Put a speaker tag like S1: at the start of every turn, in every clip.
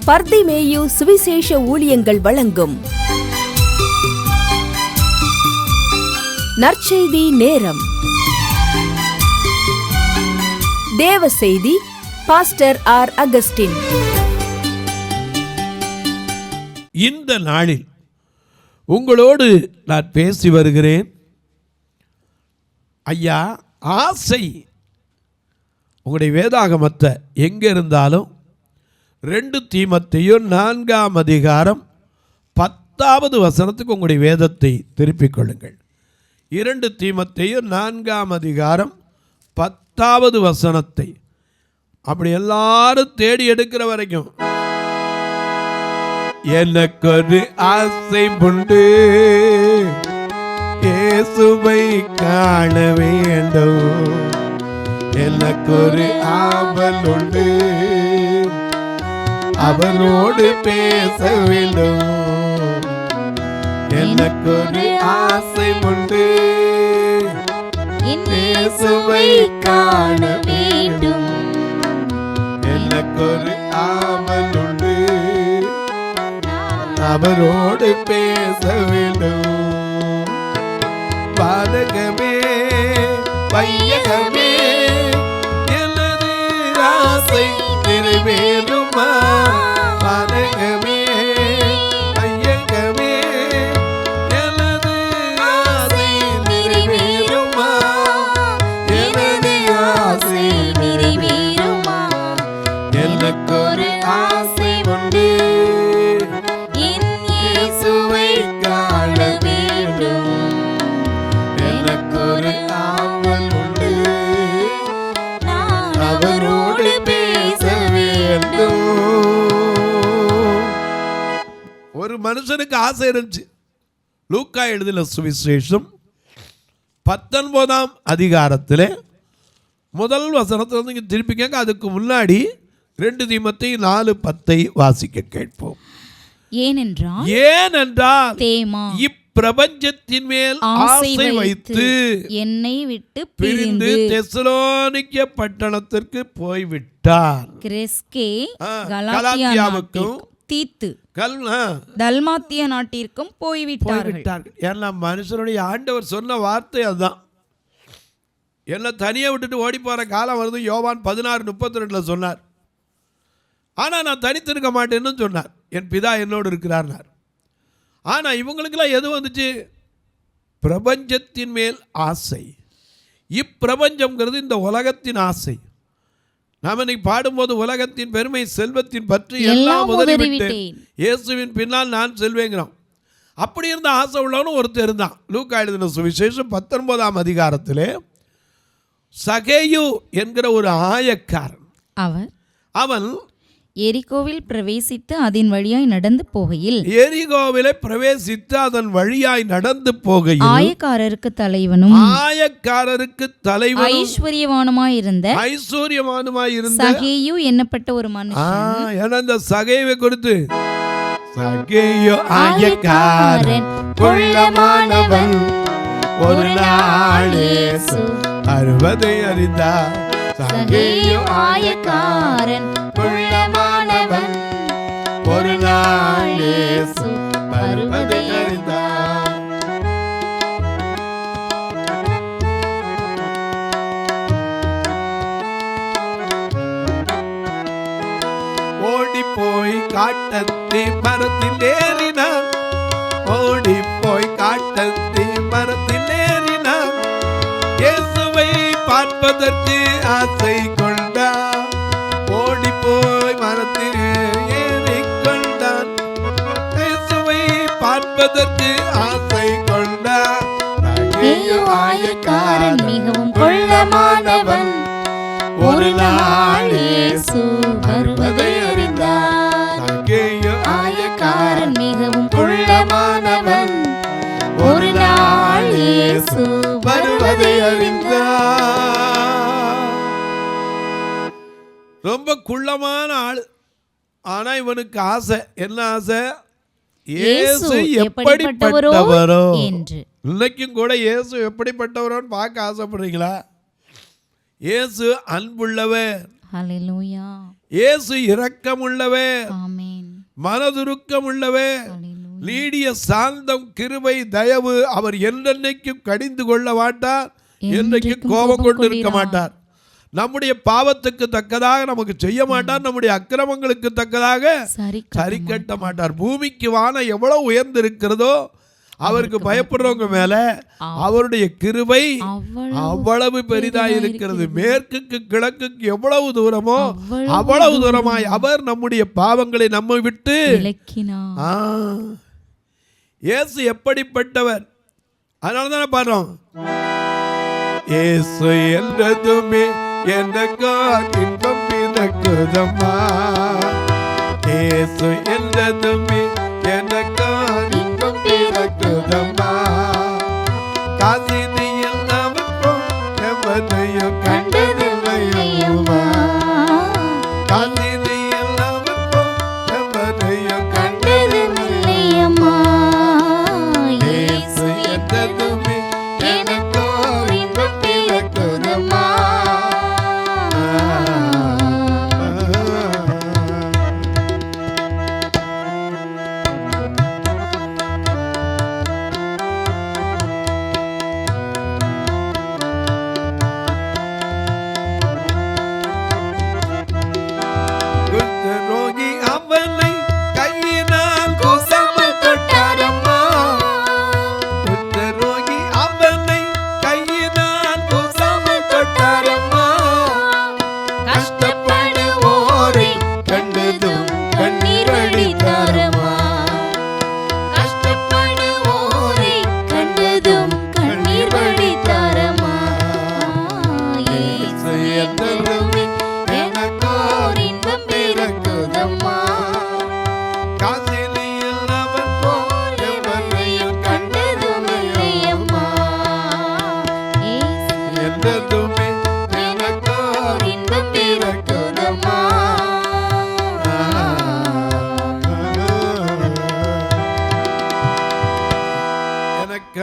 S1: பர்திமேயு சுவிசேஷ ஊழியங்கள் வழங்கும் நற்செய்தி நேரம். தேவ செய்தி பாஸ்டர் ஆர். அகஸ்டின்.
S2: இந்த நாளில் உங்களோடு நான் பேசி வருகிறேன். ஐயா, ஆசை உங்களுடைய வேதாகமத்தை எங்கே இருந்தாலும் 2 தீமோத்தேயு 4ஆம் அதிகாரம் 10வது வசனத்துக்கு உங்களுடைய வேதத்தை திருப்பிக் கொள்ளுங்கள். 2 தீமோத்தேயு 4ஆம் அதிகாரம் 10வது வசனத்தை அப்படி எல்லாரும் தேடி எடுக்கிற வரைக்கும் எனக்கொரு ஆசை உண்டு, இயேசுவை காண வேண்டும். எனக்கொரு ஆவல் உண்டு, அவரோடு பேச வேண்டும். எனக்கொரு ஆசை உண்டு, இயேசுவை காண வேண்டும். எனக்கொரு ஆவல் உண்டு, அவரோடு பேச வேண்டும். பாதகமே வையகமே எனது ஆசை நிறைவேறுமா? பாதகமே வையகமே எனது ஆசை நிறைவேறுமா? எனது ஆசை நிறைவேறுமா? எனக்கொரு ஆசை உண்டு, இயேசுவை காண வேண்டும். எனக்கொரு ஆவல் உண்டு, அவரோடு பேச வேண்டும். ஒரு மனுஷனுக்கு ஆசை இருந்துச்சு. லூக்கா எழுதின சுவிசேஷம் 19ஆம் அதிகாரத்தில் முதல் வசனத்தை நீங்க திருப்பி கேட்க. அதுக்கு முன்னாடி 2 தீமோத்தேயு 4:10 வாசிக்க கேட்போம். ஏனென்றால்
S3: தேமா
S2: இப்பிரபஞ்சத்தின் மேல் ஆசை வைத்து
S3: என்னை விட்டு
S2: பிரிந்து தெசலோனிக்கே பட்டணத்திற்கு போய்விட்டார்.
S3: கிரெஸ்கே
S2: கலாத்தியாவுக்கும்
S3: தீத்து தல்மாத்திய நாட்டிற்கும் போய்விட்டார்கள்.
S2: ஏன்னா மனுஷனுடைய ஆண்டவர் சொன்ன வார்த்தை அதுதான். என்ன தனியா விட்டுட்டு ஓடி போற காலம் வருது. யோவான் 16:32 சொன்னார். ஆனா நான் தனித்திருக்க மாட்டேன்னு சொன்னார். என் பிதா என்னோடு இருக்கிறார். ஆனா இவங்களுக்கெல்லாம் எது வந்துச்சு? பிரபஞ்சத்தின் மேல் ஆசை. இப்பிரபஞ்சம்ங்கிறது இந்த உலகத்தின் ஆசை. நாம் இன்னைக்கு பாடும்போது உலகத்தின் பெருமை செல்வத்தின் பற்றி எல்லாம் உதறிவிட்டேன், இயேசுவின் பின்னால் நான் செல்வேங்கிறோம். அப்படி இருந்த ஆசை உள்ளவனும் ஒருத்தர் இருந்தான். லூக்கா எழுதின சுவிசேஷம் 19ஆம் அதிகாரத்திலே சகேயு என்கிற ஒரு ஆயக்காரன். அவன்
S3: எரிகோவில் பிரவேசித்து அதன் வழியாய் நடந்து போகையில் ஆயக்காரருக்கு தலைவனும் ஐஸ்வர்யவானுமாயிருந்த சகேயு என்னப்பட்ட ஒரு மனுஷன்.
S2: அந்த சகேயுவை கொடுத்து சகேயு ஆயக்காரன் கொள்ளமானவன், ஒரு நாள் இயேசு அறுவதை அறிந்தார்.
S3: சகேயு ஆயக்காரன் கொள்ளமானவன்,
S2: ஒரு நாள் இயேசு அறுவதை அறிந்தார். ஓடி போய் காட்டத்தி மரத்தில் ஏறினான். ஓடி போய் காட்டத்தி மரத்தில் ஏறினான். இயேசுவை பார்ப்பதற்கு ஆசை கொண்டான். ஓடி போய் மரத்தில் ஏறிக்கொண்டான். இயேசுவை பார்ப்பதற்கு ஆசை கொண்டான்.
S3: ஆயக்காரன் மிகவும் கொள்ளமானவன், ஒரு நாள் இயேசு வருவதை அறிந்தார். ஆயக்காரன் மிகவும் கொள்ளமானவன், ஒரு நாள் இயேசு வருவதை அறிந்தார்.
S2: ரொம்ப குள்ளமான ஆள். ஆனா இவனுக்கு ஆசை. என்ன ஆசை? இயேசு எப்படிப்பட்டவரோ என்று. இன்னைக்கும் கூட இயேசு எப்படிப்பட்டவரோன்னு பார்க்க ஆசைப்படுறீங்களா? இயேசு அன்புள்ளவர்.
S3: ஹல்லேலூயா.
S2: இயேசு இரக்கமுள்ளவர்.
S3: ஆமென்.
S2: மனதுருக்கம் உள்ளவே, நீடிய சாந்தம், கிருபை, தயவு. அவர் என்றென்னைக்கும் கடிந்து கொள்ள மாட்டார், என்றைக்கு கோபம் கொண்டு இருக்க மாட்டார். நம்முடைய பாவத்துக்கு தக்கதாக நமக்கு செய்ய மாட்டார், நம்முடைய அக்கிரமங்களுக்கு தக்கதாக சரி கட்ட மாட்டார். பூமிக்கு வானம் எவ்வளவு உயர்ந்து இருக்கிறதோ அவருக்கு பயப்படுறவங்க மேல அவருடைய கிருபை அவ்வளவு பெரிதாய் இருக்கிறது. மேற்குக்கு கிழக்குக்கு எவ்வளவு தூரமோ அவ்வளவு தூரமாய் அவர் நம்முடைய பாவங்களை நம்மை விட்டு விலக்கினார். இயேசு எப்படிப்பட்டவர்? அதனாலதானே பாடுறோம், இயேசு என்றதுமே எனக்கு இன்பம் பிறக்குதம்மா, இயேசு என்றதுமே எனக்கு இன்பம் பிறக்குதம்மா, காசினியில் நமக்கும் எவனையும் கண்டதில்லையம்மா, காசினியில் நமக்கும் எவனையும் கண்டதில்லையம்மா, இயேசு என்றதுமே எனக்கு இன்பம் பிறக்குதம்மா.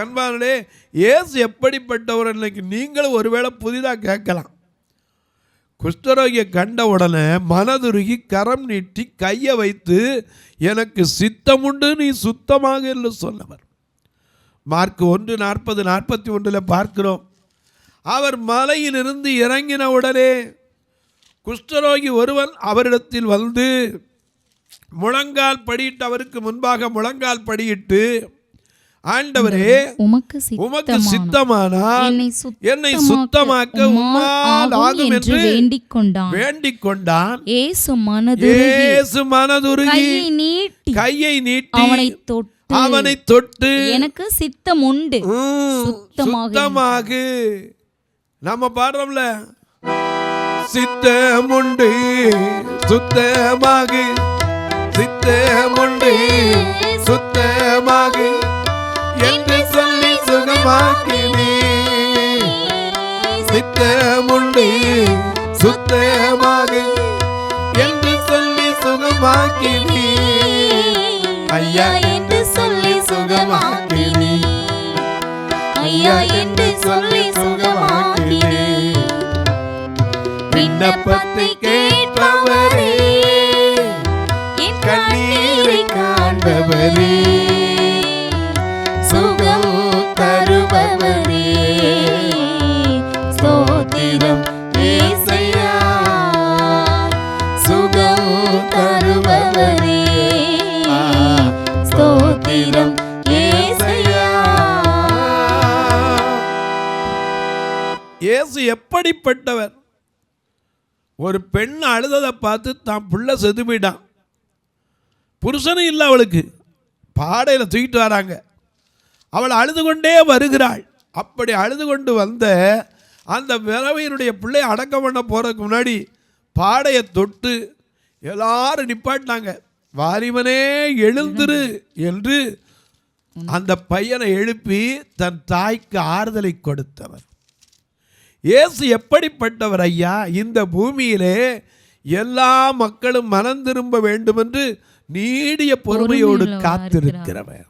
S2: அன்பானே, இயேசு எப்படிப்பட்டவர்? இன்னைக்கு நீங்களும் ஒருவேளை புதிதாக கேட்கலாம். குஷ்டரோகியை கண்ட உடனே மனதுருகி கரம் நீட்டி கையை வைத்து எனக்கு சித்தமுண்டு, நீ சுத்தமாக என்று சொன்னவர். மார்க் 1:40-41 பார்க்கிறோம். அவர் மலையிலிருந்து இறங்கின உடனே குஷ்டரோகி ஒருவன் அவரிடத்தில் வந்து முழங்கால் படியிட்டு, அவருக்கு முன்பாக முழங்கால் படியிட்டு, ஆண்டவரே உமக்கு சித்தமானால் என்னை சுத்தமாக்க உம்மால் ஆகும் என்று வேண்டிக் கொண்டான்.
S3: இயேசு மனதுருகி
S2: கையை நீட்டி அவனை தொட்டு
S3: எனக்கு சித்தம் உண்டு,
S2: சுத்தமாக. நம்ம பாடுறோம்ல, சித்தமுண்டு சுத்தமாக, சித்தமுண்டு சுத்தமாக என்று சொல்லி சுகமாக்கினே, சித்தமுண்டு சுத்தமாக என்று சொல்லி சுகமாக்கினே, ஐயா என்று சொல்லி சுகமாக்கினே, ஐயா என்று சொல்லி சுகமாக்கினே. விண்ணப்பத்தை கேட்பவரே, என் கண்ணீரை காண்பவரே, சுகம் தருபவரே, ஸ்தோத்திரம் ஏசையா, சுகம் தருபவரே, ஸ்தோத்திரம் ஏசையா. இயேசு எப்படிப்பட்டவர்? ஒரு பெண் அழுததை பார்த்து தான் புள்ள செத்து போயிட்டான், புருஷனும் இல்லை, அவளுக்கு பாடையில் தூக்கிட்டு வராங்க, அவள் அழுது கொண்டே வருகிறாள். அப்படி அழுது கொண்டு வந்த அந்த விதவையினுடைய பிள்ளை அடக்கம் பண்ண போகிறதுக்கு முன்னாடி பாடையை தொட்டு எல்லாரும் நிப்பாட்டினாங்க. வாலிபனே எழுந்திரு என்று அந்த பையனை எழுப்பி தன் தாய்க்கு ஆறுதலை கொடுத்தவர். இயேசு எப்படிப்பட்டவர் ஐயா? இந்த பூமியிலே எல்லா மக்களும் மனம் திரும்ப வேண்டும் என்று நீடிய பொறுமையோடு காத்திருக்கிறவர்.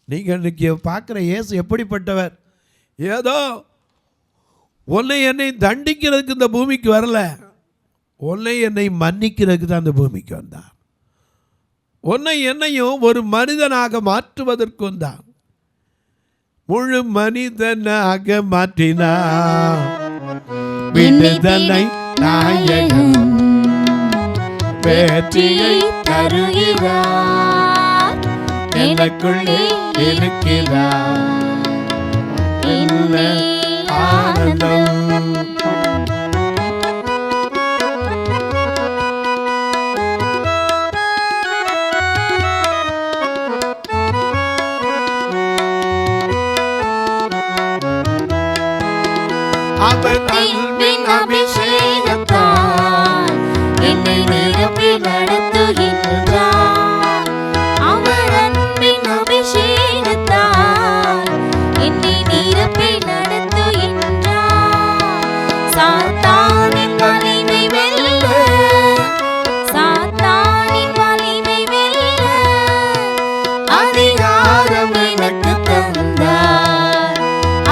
S2: நீங்கள் இன்னைக்கு பார்க்குற இயேசு எப்படிப்பட்டவர்? ஏதோ உன்னை என்னை தண்டிக்கிறதுக்கு இந்த பூமிக்கு வரல, உன்னை என்னை மன்னிக்கிறதுக்கு தான் இந்த பூமிக்கு வந்தார். உன்னை என்னையும் ஒரு மனிதனாக மாற்றுவதற்கும் தான். முழு மனிதனாக மாற்றினார் விடுதலை நாயகன் வெற்றியை தருகிறார். எனக்குள்ளே இருக்கிறார் என்ன ஆனந்தம். அவன் அன்பின் அபிஷேகத்தால் என்னை நிரப்பி நடத்துகின்றார்.
S4: அவர் அன்பின் அபிஷேகத்தால் என்னை நிரப்பி நடத்துகின்றார். சாத்தானின் வலிமை வெல்ல, சாத்தானின் வலிமை வெல்ல அதிகாரம் எனக்கு தந்தார்,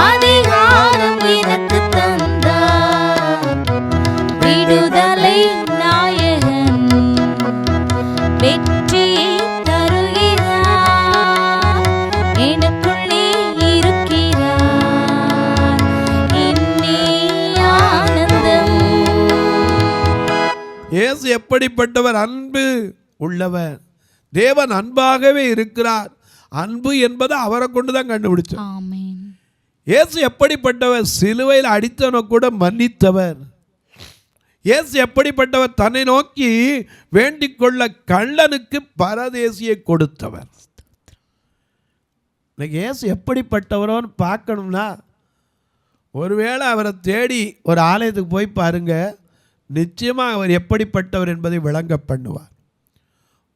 S4: அதிகாரம் எனக்கு தந்தார். விடுதலை நாயகன் வெற்றியை தருகிறார். எனக்குள்ளே இருக்கிறார் இன்னே ஆனந்தம்.
S2: இயேசு எப்படிப்பட்டவர்? அன்பு உள்ளவர். தேவன் அன்பாகவே இருக்கிறார். அன்பு என்பதை அவரை கொண்டு தான் கண்டுபிடிச்சோம்.
S3: ஆமென்.
S2: இயேசு எப்படிப்பட்டவர்? சிலுவையில் அடித்தவனை கூட மன்னித்தவர். இயேசு எப்படிப்பட்டவர்? தன்னை நோக்கி வேண்டிக் கொள்ள கள்ளனுக்கு பரதேசியை கொடுத்தவர். இன்னைக்கு இயேசு எப்படிப்பட்டவரோன்னு பார்க்கணும்னா ஒருவேளை அவரை தேடி ஒரு ஆலயத்துக்கு போய் பாருங்க, நிச்சயமாக அவர் எப்படிப்பட்டவர் என்பதை விளங்க பண்ணுவார்.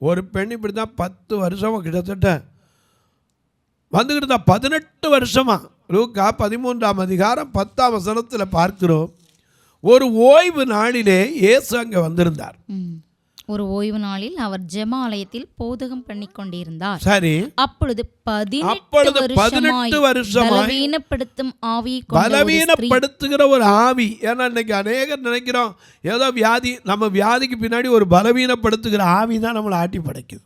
S2: ஒரு பெண் இப்படி தான் 10 வருஷமாக கிட்டத்தட்ட வந்துக்கிட்டு இருந்தா, 18 வருஷமாக. லூக்கா 13ஆம் அதிகாரம் 10ஆம் வசனத்தில் பார்க்கிறோம். ஒரு ஓய்வு நாளிலே இயேசு அங்கே வந்திருந்தார்.
S3: ஒரு ஓய்வு நாளில் அவர் ஜெப ஆலயத்தில் போதகம் பண்ணி கொண்டிருந்தார்.
S2: சரி.
S3: அப்பொழுது
S2: 18 வருஷமாய்
S3: பலவீனப்படுத்தும் ஆவியை கொண்ட ஒரு ஸ்திரீ,
S2: பலவீனப்படுத்துகிற ஒரு ஆவி. ஏன்னா இன்னைக்கு அநேகர் நினைக்கிறோம் ஏதோ வியாதி, நம்ம வியாதிக்கு பின்னாடி ஒரு பலவீனப்படுத்துகிற ஆவி தான் நம்மளை ஆட்டி படைக்குது.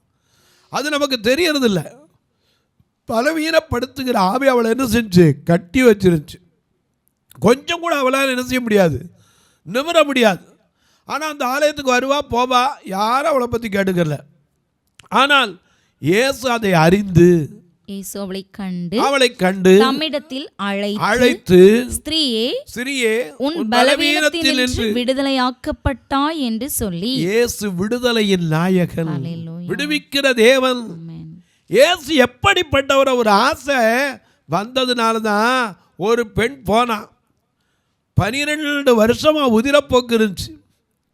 S2: அது நமக்கு தெரியறதில்ல. பலவீனப்படுத்துகிற ஆவி அவளை என்ன செஞ்சு கட்டி வச்சிருந்துச்சு. கொஞ்சம் கூட அவளால் என்ன செய்ய முடியாது, நிமிர முடியாது. ஆனால் அந்த ஆலயத்துக்கு வருவா போவா, யாரும் அவளை பற்றி கேட்டுக்கல. ஆனால் இயேசு அதை அறிந்து
S3: இயேசு அவளை கண்டு
S2: தம்மிடத்தில்
S3: அழைத்து ஸ்திரீயே உன் பலவீனத்தினின்று விடுதலையாக்கப்பட்டாய் என்று சொல்லி.
S2: இயேசு விடுதலையின் நாயகன், விடுவிக்கிற தேவன். இயேசு எப்படிப்பட்டவர்? ஒரு ஆசை வந்ததுனால தான் ஒரு பெண் போனா. 12 வருஷமா உதிரப்போக்கு இருந்துச்சு.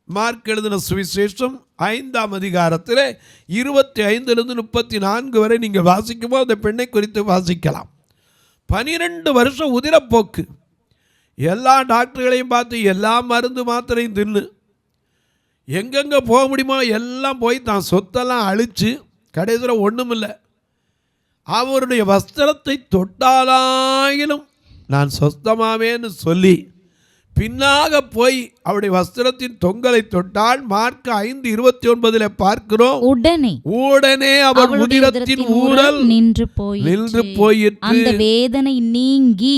S2: மார்க் எழுதின சுவிசேஷம் 5ஆம் அதிகாரத்தில் 25லிருந்து 34 வரை நீங்கள் வாசிக்கும்போது அந்த பெண்ணை குறித்து வாசிக்கலாம். 12 வருஷம் உதிரப்போக்கு. எல்லா டாக்டர்களையும் பார்த்து எல்லா மருந்து மாத்திரையும் தின்னு எங்கெங்கே போக முடியுமோ எல்லாம் போய் தான் சொத்தெல்லாம் அழித்து கடைசியில் ஒன்றும் இல்லை. அவருடைய வஸ்திரத்தை தொட்டாலாயிலும் நான் சொஸ்தமாவேன்னு சொல்லி பின்னாக போய் அவருடைய வஸ்திரத்தின் தொங்கலை தொட்டால். மார்க் 5:29 பார்க்கிறோம். உடனே அவர் உதிரத்தின் ஊரல் நின்று போயிற்று.
S3: அந்த வேதனை நீங்கி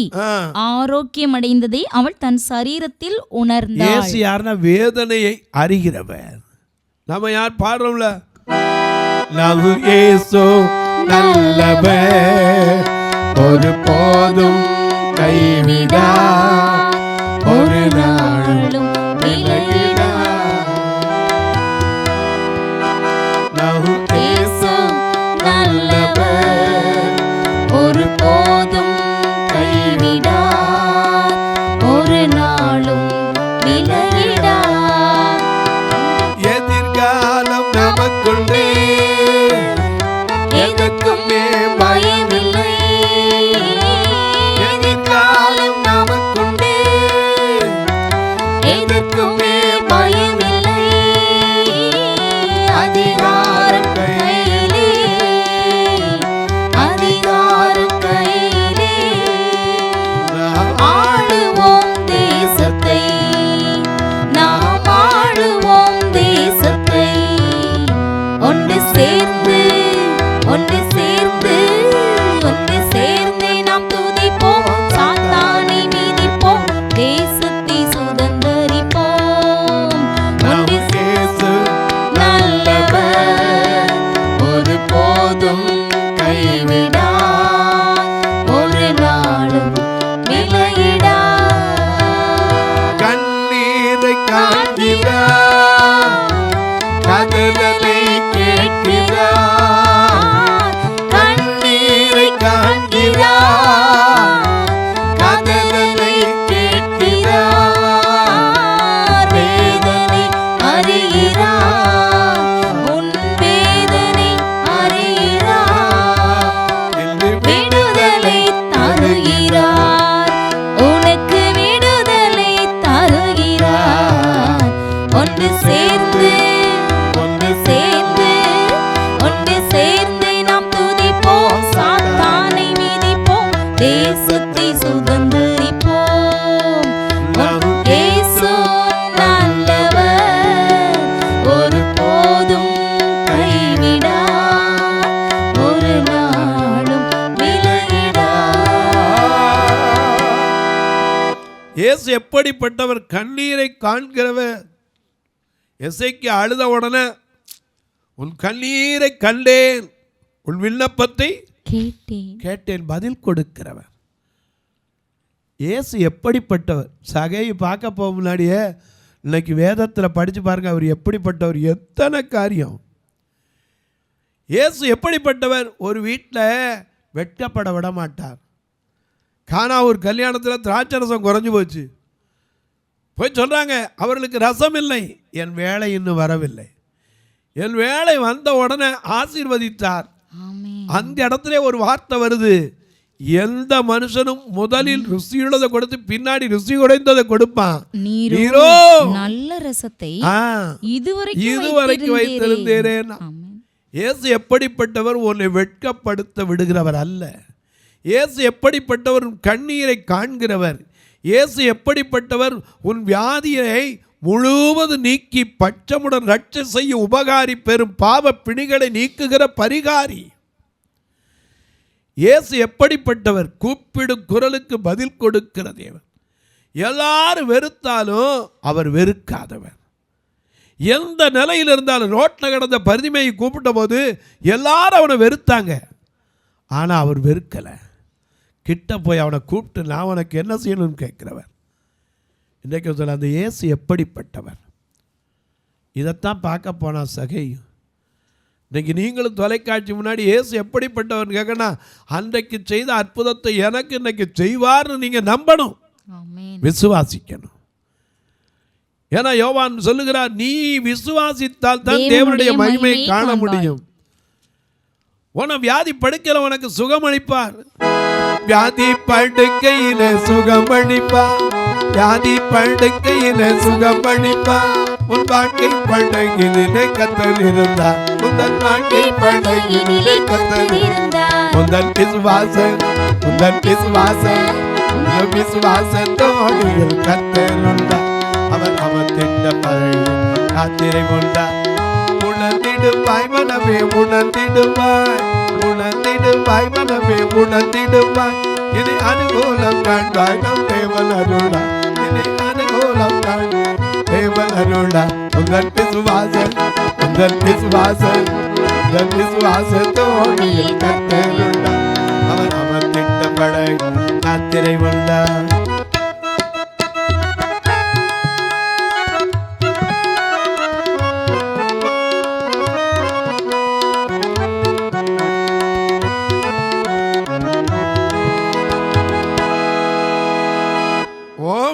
S3: ஆரோக்கியம் அடைந்ததை அவள் தன் சரீரத்தில் உணர்ந்தாள்.
S2: இயேசு யாருன்னா வேதனையை அறிகிறவர். நம்ம யார் பாடுறோம்ல, நவு இயேசு நல்லவர், ஒரு போதும் கைவிடா, ஒரு நாளும் விலகிடா. நவு இயேசு நல்லவர்,
S4: ஒரு போதும் கைவிடா, ஒரு நாளும் விலகிடா.
S2: எதிர்காலம் நமக்குள்ளே
S4: எதற்குமே பயமில்லை. எதிர்காலம் நமக்குண்டே, அறிகிறார், உன் வேதனை அறிகிறார், விடுதலை தருகிறார், உனக்கு விடுதலை தருகிறார். ஒன்று சேர்ந்து நாம் துதிப்போம், சாத்தானை மிதிப்போம், தேசத்தை சுதந்தரிப்போம். இயேசு நல்லவர், ஒருபோதும் கைவிடார், ஒரு நாளும் விலகிடார்.
S2: இயேசு எப்படிப்பட்டவர்? கண்ணீரை காண்கிறவர். எசேக்கியா அழுத உடனே உன் கண்ணீரை கண்டேன், உன் விண்ணப்பத்தை கேட்டேன், பதில் கொடுக்கிறவர். இயேசு எப்படிப்பட்டவர்? சகையை பார்க்க போக முன்னாடியே இன்னைக்கு வேதத்தில் படித்து பாருங்க, அவர் எப்படிப்பட்டவர், எத்தனை காரியம். இயேசு எப்படிப்பட்டவர்? ஒரு வீட்டில் வெட்கப்பட விட மாட்டார். கானா ஒரு கல்யாணத்தில் திராட்சை ரசம் குறைஞ்சி போச்சு, போய் சொல்கிறாங்க அவர்களுக்கு ரசம் இல்லை, என் வேலை இன்னும் வரவில்லை. என் வேலை வந்த உடனே ஆசீர்வதித்தார். அந்த இடத்துல ஒரு வார்த்தை வருது, எந்த மனுஷனும் முதலில் ருசியுள்ளதை கொடுத்து பின்னாடி ருசி குறைந்ததை கொடுப்பான், நீரோ
S3: நல்ல ரசத்தை
S2: இதுவரைக்கும் வைத்திருந்தேன். இயேசு எப்படிப்பட்டவர்? உன்னை வெட்கப்படுத்த விடுகிறவர் அல்ல. இயேசு எப்படிப்பட்டவர்? கண்ணீரை காண்கிறவர். இயேசு எப்படிப்பட்டவர்? உன் வியாதியை முழுவதும் நீக்கி பட்சமுடன் ரட்சை செய்ய உபகாரி, பெரும் பாவ பிணிகளை நீக்குகிற பரிகாரி. இயேசு எப்படிப்பட்டவர்? கூப்பிடும் குரலுக்கு பதில் கொடுக்கிற தேவன். எல்லாரும் வெறுத்தாலும் அவர் வெறுக்காதவர். எந்த நிலையில் இருந்தாலும், ரோட்டில் கிடந்த பரிதிமையை கூப்பிட்ட போது எல்லாரும் அவனை வெறுத்தாங்க, ஆனால் அவர் வெறுக்கலை. கிட்ட போய் அவனை கூப்பிட்டு நான் உனக்கு என்ன செய்யணும்னு கேட்கிறவர். இன்றைக்கு சொல்ல அந்த இயேசு எப்படிப்பட்டவர்? இதைத்தான் பார்க்க போனா சகை. இன்றைக்கி நீங்களும் தொலைக்காட்சி முன்னாடி இயேசு எப்படிப்பட்டவர் கேட்கணும், அன்றைக்கு செய்த அற்புதத்தை எனக்கு இன்னைக்கு செய்வார்னு நீங்கள் நம்பணும், விசுவாசிக்கணும். ஏன்னா யோவான் சொல்லுகிறார், நீ விசுவாசித்தால் தான் தேவனுடைய மகிமையை காண முடியும். உன வியாதி படுக்கையில் உனக்கு சுகமளிப்பார். வியாதி படுக்கையில சுகமளிப்பார், வியாதி படுக்கையில சுகமளிப்பார். உன் வாழ்க்கை படுகையிலே கர்த்தர் இருந்தார், உந்தன் வாழ்க்கை படுகையிலே கர்த்தர் இருந்தார். உந்தன் விசுவாசம், உந்தன் விசுவாசம், உந்தன் விசுவாசத்தோடு கர்த்தர் உண்டார். அவர் அவர் திட்ட பழகி காத்திரை கொண்டார். உணர்ந்திடுவாய் மனமே, உணர்ந்திடுவாய், உணர்ந்திடுவாய் மனமே, உணர்ந்திடுவாய். இனி அனுகூலம் காண்பாய் நம் தேவன் அருளா, இனி அனுகூலம் காண் தேவன் அருளா. உங்கள் விசுவாசம், உங்கள் விசுவாசம், உங்கள் விசுவாசத்தோடு கர்த்தர் உண்டார். அவர் அவர் திட்ட பழகி காத்திரை கொண்டார்.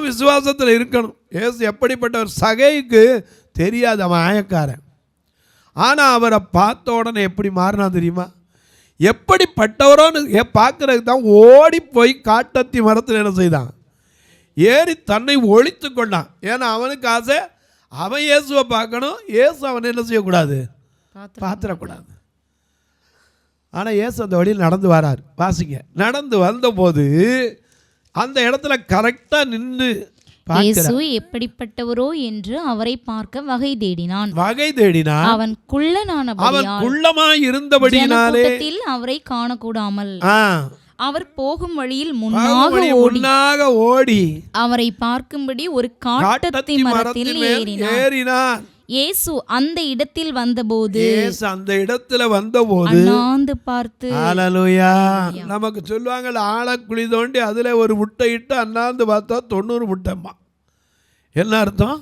S2: விசுவாசத்தில் இருக்கணும். இயேசு எப்படிப்பட்டவர்? சகைக்கு தெரியாத அவன் ஆயக்காரன், ஆனால் அவரை பார்த்த உடனே எப்படி மாறினா தெரியுமா? எப்படிப்பட்டவரோன்னு பார்க்கறதுக்கு தான் ஓடி போய் காட்டத்தி மரத்தில் என்ன செய்தான், ஏறி தன்னை ஒழித்து கொண்டான். ஏன்னா அவனுக்கு ஆசை, அவன் இயேசுவை பார்க்கணும், இயேசு அவனை என்ன செய்யக்கூடாது, பார்த்துடக்கூடாது. ஆனால் இயேசு அந்த வழியில் நடந்து வரார். வாசிங்க, நடந்து வந்தபோது அந்த இடத்துல கரெக்டா நின்று
S3: இயேசு எப்படிப்பட்டவரோ என்று அவரை பார்க்க வகை தேடினான்.
S2: அவன்
S3: குள்ளமாய்
S2: இருந்தபடியினாலே
S3: அவரை காணக்கூடாமல் அவர் போகும் வழியில்
S2: முன்னாக ஓடி
S3: அவரை பார்க்கும்படி ஒரு காட்டத்தி மரத்தில் ஏறினான். இயேசு அந்த இடத்தில் வந்தபோது அண்ணாந்து பார்த்து,
S2: ஹல்லேலூயா. நமக்கு சொல்லுவாங்க, ஆழ குழி தோண்டி அதுல ஒரு முட்டை இட்டு அண்ணாந்து பார்த்தா 90 முட்டைம்மா. என்ன அர்த்தம்?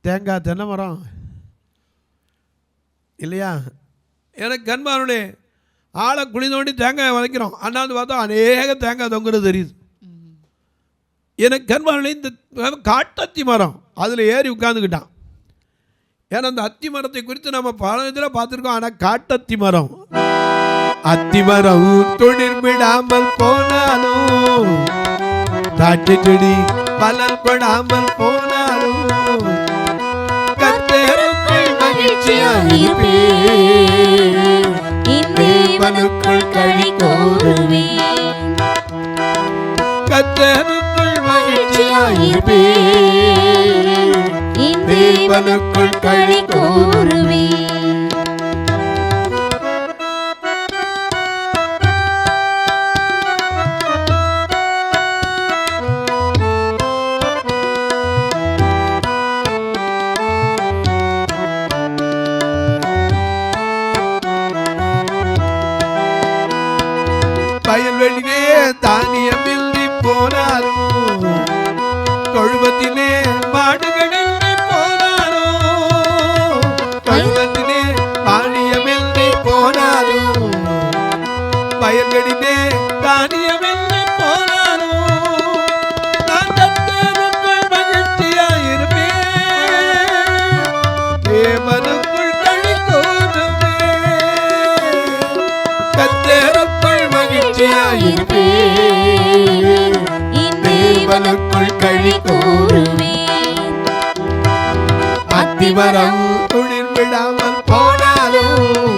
S2: தேங்காய் தென்னை மரம் இல்லையா? எனக்கு கண்பாருடைய ஆழ குழி தோண்டி தேங்காய் வளைக்கிறோம், அண்ணாந்து பார்த்தா அநேக தேங்காய் தொங்குறது தெரியுது. எனக்கு கண்பாருடைய இந்த காட்டத்தி மரம் அதில் ஏறி உட்காந்துக்கிட்டான். ஏன்னா அந்த அத்தி மரத்தை குறித்து நம்ம பல இதில் பார்த்துருக்கோம். ஆனால் காட்டத்தி மரம், அத்தி மரம் துளிர் விடாமல் போனாலும், திராட்சை செடி பலன் கொடாமல் போனாலும், கர்த்தருக்குள் மகிழ்ச்சியாயிருப்பேன்,
S4: தேவனுக்குள் களி கூறுவேன்.
S2: கர்த்தருக்குள் மகிழ்ச்சியாயிருப்பேன்,
S4: தேவனுக்குள் களி கூறுவேன்.
S2: வயல்வெளியிலே தானியமின்றி போனாலும், தொழுவத்திலே மாடுகளின்றி போனாலும், தொழுவத்திலே தானியமின்றி போனாலும், வயல்வெளியிலே தானியமின்றி போனாலும், நான் கர்த்தருக்குள் மகிழ்ச்சியாயிருப்பேன், தேவனுக்குள் களி கூறுவேன், கர்த்தருக்குள் மகிழ்ச்சியாயிருப்பேன், தேவனுக்குள் களி கூறுவேன். அத்திமரம் துளிர் விடாமல் போனாலும்,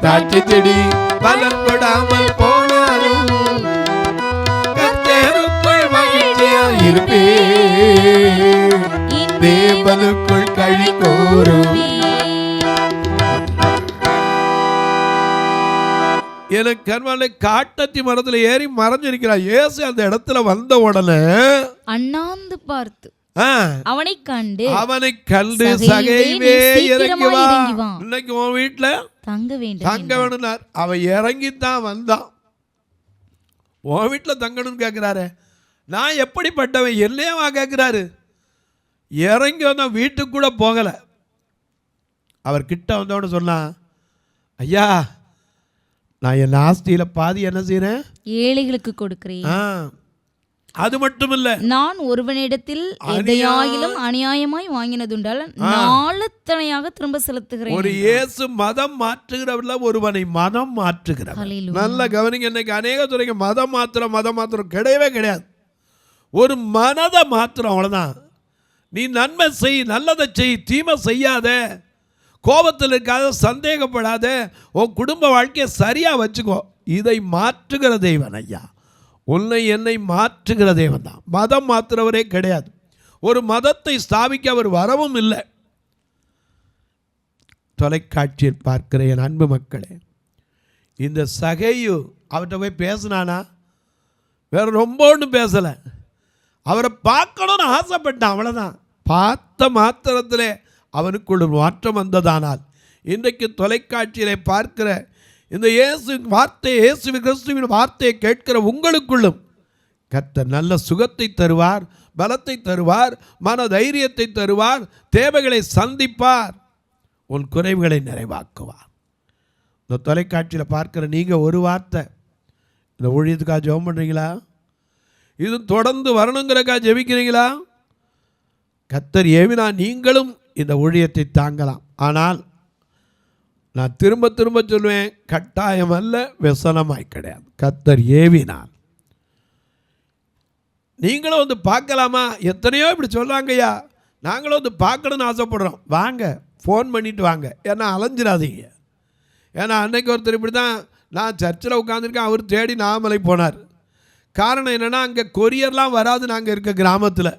S2: திராட்சை செடி பலன் கொடாமல் போனாலும், கர்த்தருக்குள் மகிழ்ச்சியாயிருப்பேன், தேவனுக்குள் களி கூறுவேன். எனக்கு கர்மால காட்டத்தி மரத்துல ஏறி மறைஞ்சிருக்கிறார். இயேசு அந்த இடத்துல வந்த உடனே
S3: அண்ணாந்து பார்த்து அவனை கண்டு
S2: சகைவே இறங்கி வா,
S3: இறங்கி வா.
S2: இன்னைக்கு உன் வீட்டுல
S3: தங்க வேண்டும்
S2: தங்க வேணும்னார். அவன் இறங்கித்தான் வந்தான். உன் வீட்டுல தங்கணும்னு கேட்கிறாரு. நான் எப்படிப்பட்டவன் என்னையவா கேட்கிறாரு. இறங்கி வந்தா வீட்டுக்கு கூட போகல. அவர் கிட்ட வந்தவன சொன்னா, ஐயா நான் என் ஆஸ்தியில பாதி என்ன செய்யறேன்,
S3: ஏழைகளுக்கு கொடுக்கிறேன்.
S2: அது மட்டும் இல்ல,
S3: நான் ஒருவனிடத்தில் எதையாயிலும் அநியாயமாய் வாங்கினதுண்டால் நாளத்தனையாக திரும்ப செலுத்துகிறேன்.
S2: ஒரு இயேசு மதம் மாற்றுகிறவர்ல ஒருவனை மதம் மாற்றுகிறார். நல்ல கவனிங்க. இன்னைக்கு அநேக துறைக்கு மதம் மாத்திரம் கிடையவே கிடையாது. ஒரு மனதை மாத்திரம், அவ்வளவுதான். நீ நன்மை செய், நல்லதை செய், தீமை செய்யாத, கோபத்தில் இருக்காத, சந்தேகப்படாத, உன் குடும்ப வாழ்க்கையை சரியா வச்சுக்கோ. இதை மாற்றுகிற தேவன் ஐயா, உன்னை என்னை மாற்றுகிற தேவன் தான். மதம் மாற்றுறவரே கிடையாது. ஒரு மதத்தை ஸ்தாபிக்க அவர் வரவும் இல்லை. தொலைக்காட்சியில் பார்க்கிற என் அன்பு மக்களே, இந்த சகையு அவர்கிட்ட போய் பேசினானா? வேற ரொம்ப ஒன்றும் பேசலை. அவரை பார்க்கணும்னு ஆசைப்பட்டான், அவ்வளோதான். பார்த்த மாத்திரத்திலே அவனுக்குள் ஒரு மாற்றம் வந்ததானால், இன்றைக்கு தொலைக்காட்சியிலே பார்க்கிற இந்த இயேசு வார்த்தை, இயேசு கிறிஸ்துவின் வார்த்தையை கேட்கிற உங்களுக்குள்ளும் கர்த்தர் நல்ல சுகத்தை தருவார், பலத்தை தருவார், மன தைரியத்தை தருவார், தேவைகளை சந்திப்பார், உன் குறைவுகளை நிறைவாக்குவார். இந்த தொலைக்காட்சியில் பார்க்கிற நீங்கள் ஒரு வார்த்தை, இந்த ஊழியத்துக்காக ஜெபம் பண்ணுறீங்களா? இது தொடர்ந்து வரணுங்கிறக்காக ஜெபிக்கிறீங்களா? கர்த்தர் ஏவினா நீங்களும் இந்த ஊழியத்தை தாங்கலாம். ஆனால் நான் திரும்ப திரும்ப சொல்லுவேன், கட்டாயம் அல்ல, व्यसனமாய் கிடையாது. கர்த்தர் ஏவினான். நீங்களும் வந்து பார்க்கலாமா? எத்தனையோ இப்படி சொல்கிறாங்கய்யா, நாங்களும் வந்து பார்க்கணுன்னு ஆசைப்படுறோம். வாங்க, ஃபோன் பண்ணிட்டு வாங்க, ஏன்னா அலைஞ்சிடாதீங்க. ஏன்னா அன்னைக்கு ஒருத்தர் இப்படி தான், நான் சர்ச்சில் உட்காந்துருக்கேன், அவர் தேடி நாமலை போனார். காரணம் என்னென்னா, அங்கே கொரியர்லாம் வராது. நாங்கள் இருக்க கிராமத்தில்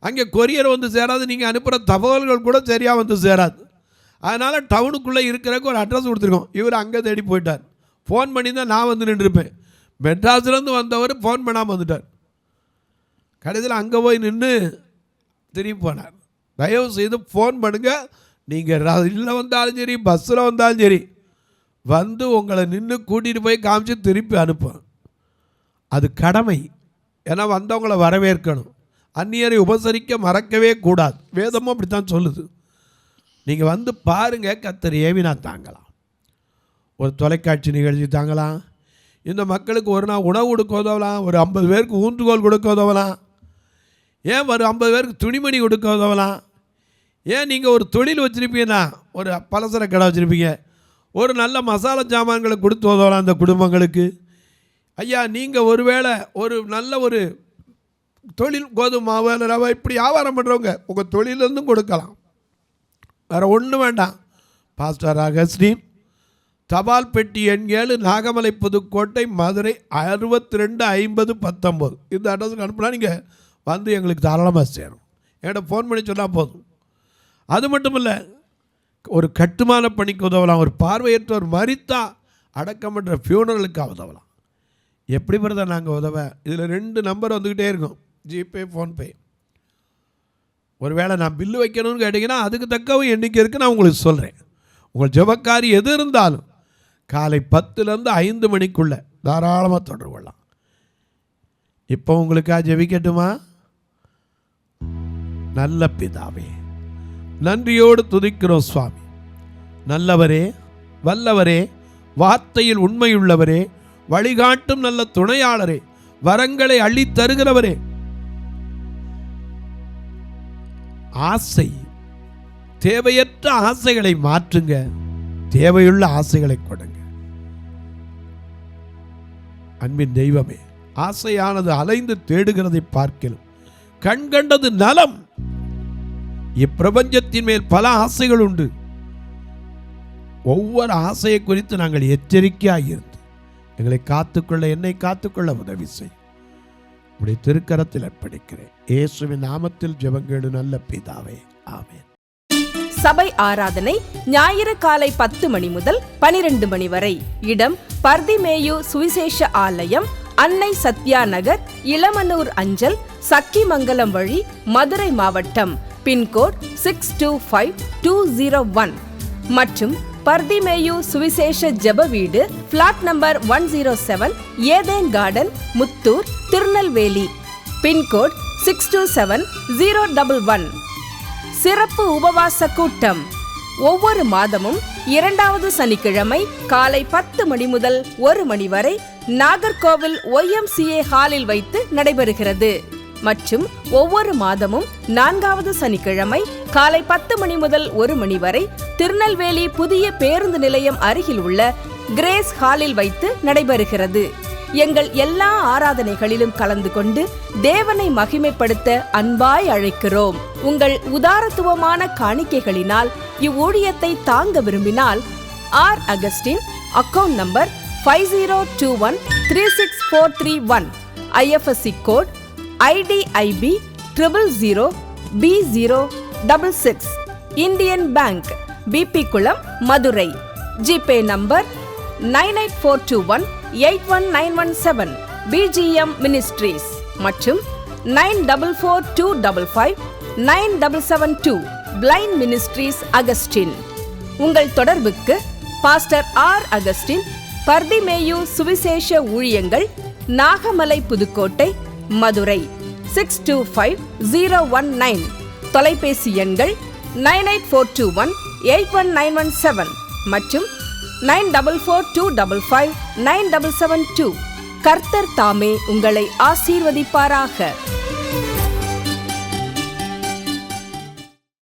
S2: அங்கே கொரியர் வந்து சேராது. நீங்கள் அனுப்புகிற தகவல்கள் கூட சரியாக வந்து சேராது. அதனால் டவுனுக்குள்ளே இருக்கிறக்கு ஒரு அட்ரஸ் கொடுத்துருக்கோம். இவர் அங்கே தேடி போயிட்டார். ஃபோன் பண்ணி தான் நான் வந்து நின்றுருப்பேன். மெட்ராஸ்லேருந்து வந்தவர் ஃபோன் பண்ணாமல் வந்துட்டார். கடைசியில் அங்கே போய் நின்று திரும்பி போனார். தயவு செய்து ஃபோன் பண்ணுங்கள். நீங்கள் ரயிலில் வந்தாலும் சரி, பஸ்ஸில் வந்தாலும் சரி, வந்து உங்களை நின்று கூட்டிகிட்டு போய் காமிச்சு திருப்பி அனுப்புவேன். அது கடமை. ஏன்னா வந்தவங்களை வரவேற்கணும். அந்நியரை உபசரிக்க மறக்கவே கூடாது. வேதமும் அப்படித்தான் சொல்லுது. நீங்கள் வந்து பாருங்கள், கர்த்தர் ஏவினா தாங்கலாம். ஒரு தொலைக்காட்சி நிகழ்ச்சி தாங்கலாம். இந்த மக்களுக்கு ஒரு நாள் உணவு கொடுக்க உதவலாம். ஒரு 50 பேருக்கு ஊன்றுகோல் கொடுக்க உதவலாம். ஏன் ஒரு 50 பேருக்கு துணிமணி கொடுக்க உதவலாம். ஏன் நீங்கள் ஒரு தொழில் வச்சுருப்பீங்கன்னா, ஒரு பலசர கடை வச்சுருப்பீங்க, ஒரு நல்ல மசாலா சாமான்களை கொடுத்து உதவலாம் அந்த குடும்பங்களுக்கு. ஐயா, நீங்கள் ஒருவேளை ஒரு நல்ல ஒரு தொழில், கோதுமை மாவு, ரவை, இப்படி வியாபாரம் பண்ணுறவங்க உங்கள் தொழிலேருந்தும் கொடுக்கலாம். வேறு ஒன்றும் வேண்டாம். பாஸ்டர் அகஸ்டின், தபால் பெட்டி எண் 7, நாகமலை, புதுக்கோட்டை, மதுரை 625019. இந்த அட்ரஸுக்கு அனுப்புனா நீங்கள் வந்து எங்களுக்கு தாராளமாக சேரும். என்கிட்ட ஃபோன் பண்ணி சொன்னால் போதும். அது மட்டும் இல்லை, ஒரு கட்டுமான பணிக்கு உதவலாம், ஒரு பார்வையற்றவர் மரித்தா அடக்கம் பண்ணுற ஃபியூனரலுக்கு உதவலாம். எப்படி பிரதர் நாங்கள் உதவ? இதில் 2 நம்பர் வந்துக்கிட்டே இருக்கும், ஜிபே, ஃபோன்பே. ஒரு வேளை நான் பில்லு வைக்கணும்னு கேட்டிங்கன்னா அதுக்கு தக்கவும் எண்ணிக்கை இருக்குது, நான் உங்களுக்கு சொல்கிறேன். உங்கள் ஜெபக்காரி எது இருந்தாலும் காலை 10லேருந்து 5 மணிக்குள்ளே தாராளமாக தொடர்பு கொள்ளலாம். இப்போ உங்களுக்காக ஜெபிக்கட்டுமா? நல்ல பிதாவே, நன்றியோடு துதிக்கிறோம் சுவாமி. நல்லவரே, வல்லவரே, வார்த்தையில் உண்மையுள்ளவரே, வழிகாட்டும் நல்ல துணையாளரே, வரங்களை அள்ளித் தருகிறவரே, ஆசை, தேவையற்ற ஆசைகளை மாற்றுங்க, தேவையுள்ள ஆசைகளை கொடுங்க. அன்பின் தெய்வமே, ஆசையானது அலைந்து தேடுகிறதை பார்க்கலாம் கண்கண்டது நலம். இப்பிரபஞ்சத்தின் மேல் பல ஆசைகள் உண்டு. ஒவ்வொரு ஆசையை குறித்து நாங்கள் எச்சரிக்கையாக இருந்து எங்களை காத்துக்கொள்ள, என்னை காத்துக்கொள்ள உதவி செய். உடைய திருக்கரத்தில் அர்ப்பணிக்கிறேன். இயேசுவின் நாமத்தில் ஜெபங்கேடு நல்ல பிதாவே, ஆமென்.
S1: சபை ஆராதனை ஞாயிறு காலை 10 மணி முதல் 12 மணி வரை. இடம் பர்திமேயு சுவிசேஷ ஆலயம், அன்னை சத்யா நகர், இளமனூர் அஞ்சல், சக்கிமங்கலம் வழி, மதுரை மாவட்டம். பின்கோட் 625201 மற்றும் பர்திமேயு சுவிசேஷ ஜெப வீடு, flat number 107, Eden garden, Muthur, Tirunelveli. Pincode 627011. சிறப்பு உபவாச கூட்டம் ஒவ்வொரு மாதமும் 2வது சனிக்கிழமை காலை 10 மணி முதல் 1 மணி வரை நாகர்கோவில் YMCA ஹாலில் வைத்து நடைபெறுகிறது. மற்றும் ஒவ்வொரு மாதமும் 4வது சனிக்கிழமை காலை 10 மணி முதல் 1 மணி வரை திருநெல்வேலி புதிய பேருந்து நிலையம் அருகில் உள்ள கிரேஸ் ஹாலில் வைத்து நடைபெறுகிறது. எங்கள் எல்லா ஆராதனைகளிலும் கலந்து கொண்டு தேவனை மகிமைப்படுத்த அன்பாய் அழைக்கிறோம். உங்கள் உதாரத்துவமான காணிக்கைகளினால் இவ்வூழியத்தை தாங்க விரும்பினால் R. Augustine, account number 5021364331, IFSC code IDIB 000B066, Indian bank, BP Kulam, Madurai. GPay number 9842181917, BGM ministries மற்றும் 9442559772, பிளைண்ட் மினிஸ்ட்ரீஸ் அகஸ்டின். உங்கள் தொடர்புக்கு பாஸ்டர் R. அகஸ்டின், பர்திமேயு சுவிசேஷ ஊழியங்கள், நாகமலை, புதுக்கோட்டை, மதுரை 625019. தொலைபேசி எண்கள் 9842181917 மற்றும் 9442559772. கர்த்தர் தாமே உங்களை ஆசீர்வதிப்பாராக.